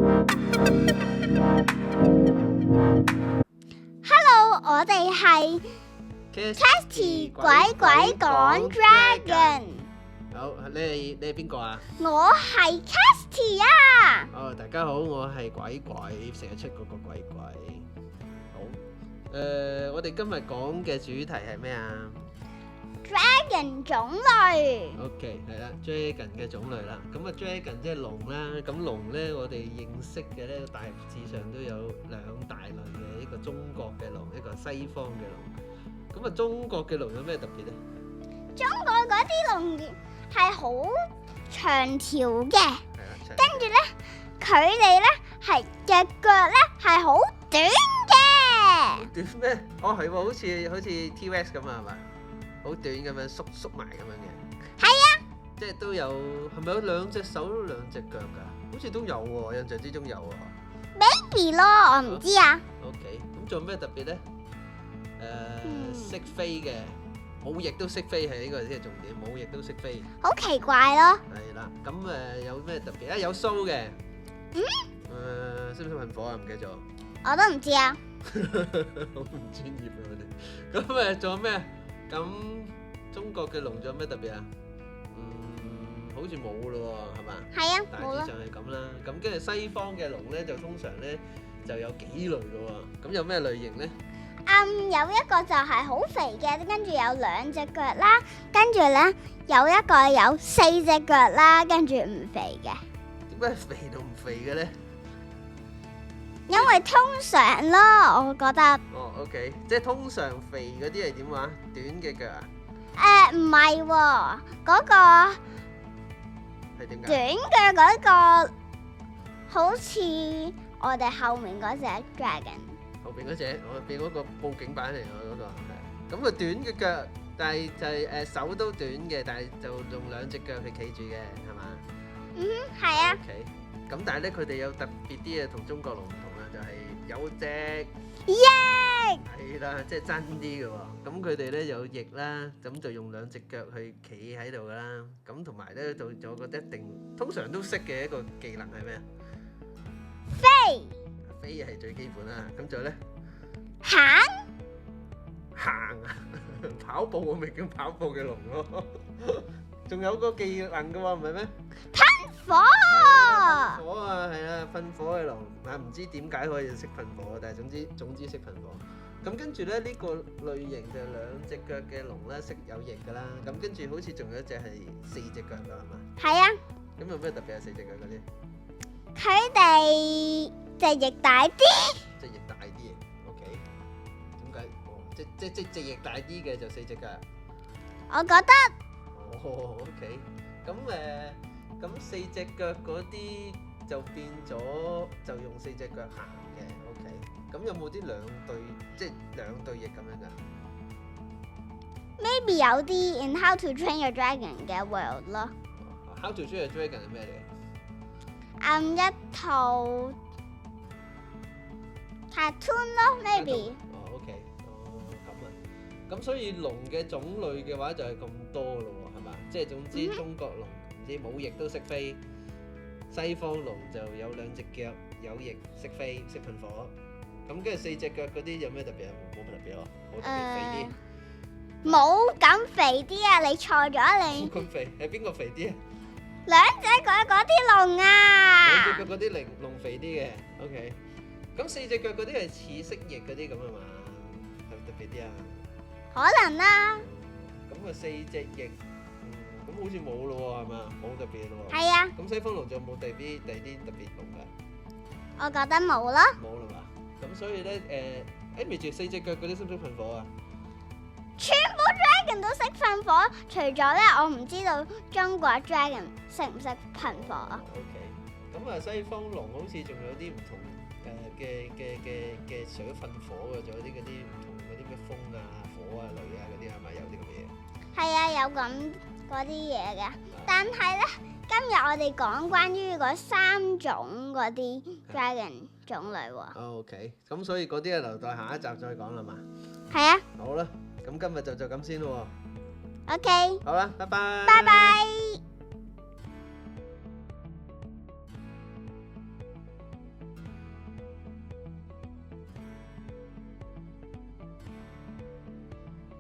Hello，我哋係 Casty 鬼鬼講 Dragon。好，你係邊個啊？我係 Casty 啊。大家好，我係鬼鬼，成日出嗰個鬼鬼。好，我哋今日講嘅主題係咩啊？ Dragon 種類。OK， 係啦 ，Dragon 嘅種類啦。咁啊，Dragon 即係龍啦。咁龍咧，我哋認識嘅咧，大致上都有兩大類嘅，一個中國嘅龍，一個西方嘅龍。咁啊，中國嘅龍有咩特別咧？中國嗰啲龍係好長條嘅，係啦，跟住咧，佢哋咧係隻腳咧係好短嘅。短咩？哦，係喎，好似 T-Rex 咁啊，係咪？好短咁樣縮埋咁樣嘅。係啊。即係都有，係咪有兩隻手兩隻腳㗎？好似都有喎，印象之中有喎。Baby 咯，我唔知啊。OK，咁仲有咩特別咧？識飛嘅，冇翼都識飛，係呢個先係重點，冇翼都識飛。好奇怪咯。係啦，咁有咩特別啊？有鬚嘅。識唔識噴火啊？唔記得咗。我都唔知啊。好唔專業啊！我哋。咁仲有咩？咁中國嘅龍仲有咩特別啊？好似冇咯喎，係嘛？係啊，大冇啦致。上係咁啦。咁跟住西方嘅龍咧，就通常咧就有幾類嘅喎。咁有咩類型咧？有一個就係好肥嘅，跟住有兩隻腳啦，跟住咧有一個有四隻腳啦，跟住唔肥嘅。點解肥到唔肥嘅咧？因為通常咯，我覺得哦，OK，即係通常肥嗰啲係點話？短嘅腳啊？唔係喎，嗰個係點解？短嘅嗰個好似我哋後面嗰隻 dragon。後邊嗰隻，我變嗰個報警版嚟喎，嗰個係。咁佢短嘅腳，但係就係手都短嘅，但係就用兩隻腳去企住嘅，係嘛？係啊。 OK，咁但係咧，佢哋有特別啲嘅，同中國龍唔同啦，就係有隻翼。係啦，即係真啲嘅喎。咁佢哋咧有翼啦，咁就用兩隻腳去企喺度噶啦。咁同埋咧，就我覺得一定通常都識嘅一個技能係咩啊？飛。飛係最基本啦。咁仲有咧？行。行啊！跑步我咪叫跑步嘅龍咯。仲有個技能嘅喎，唔係咩？火。噴火啊，係啊，噴火嘅龍啊，唔知點解可以識噴火，但係總之識噴火。咁跟住咧，呢個類型就兩隻腳嘅龍咧，識有翼噶啦。咁跟住好似仲有一隻係四隻腳噶，係嘛？係啊。咁有咩特別啊？四隻腳嗰啲？佢哋隻翼大啲。隻翼大啲，OK。點解？哦，即隻翼大啲嘅就四隻腳。我覺得。哦，OK。咁四隻腳嗰啲就變咗就用四隻腳行嘅，OK。咁有冇啲兩對翼咁樣噶 maybe 有啲 in How to Train Your Dragon 嘅 world 咯。？How to Train Your Dragon 係咩嚟嘅？一套 cartoon 咯 maybe。OK。咁啊。咁所以龍嘅種類嘅話就係咁多咯喎，係嘛？即係總之中國龍唔知冇翼都識飛，西方龍就有兩隻腳有翼識飛識噴火。咁跟住四隻腳嗰啲有咩特別啊？冇特別喎，冇特別肥啲。冇咁肥啲啊！你錯咗你。冇咁肥，係邊個肥啲啊？兩隻腳嗰啲龍啊。兩隻腳嗰啲龍肥啲嘅，OK。咁四隻腳嗰啲係似蜥蜴嗰啲咁啊嘛，係咪特別啲啊？可能啦。咁啊四隻翼，咁好似冇咯喎，係嘛？冇特別咯喎。係啊。咁西方龍仲有冇第啲特別龍㗎？我覺得冇咯。冇啦嘛。咁所以咧咪住四隻腳嗰啲識唔識噴火啊？全部 dragon 都識噴火，除咗咧，我唔知道中國 dragon 識唔識噴火啊。OK，咁啊西方龍好似仲有啲唔同嘅除咗噴火嘅，仲有啲嗰啲唔同嗰啲咩風啊、火啊、雷啊嗰啲係咪有啲咁嘅嘢？係啊，有咁嗰啲嘢嘅，但係咧今日我哋講關於嗰三種嗰啲 dragon 種類喎。OK，咁所以嗰啲啊留待下一集再講啦嘛。係啊。好啦，咁今日就咁先咯喎。OK。好啦，拜拜。拜拜。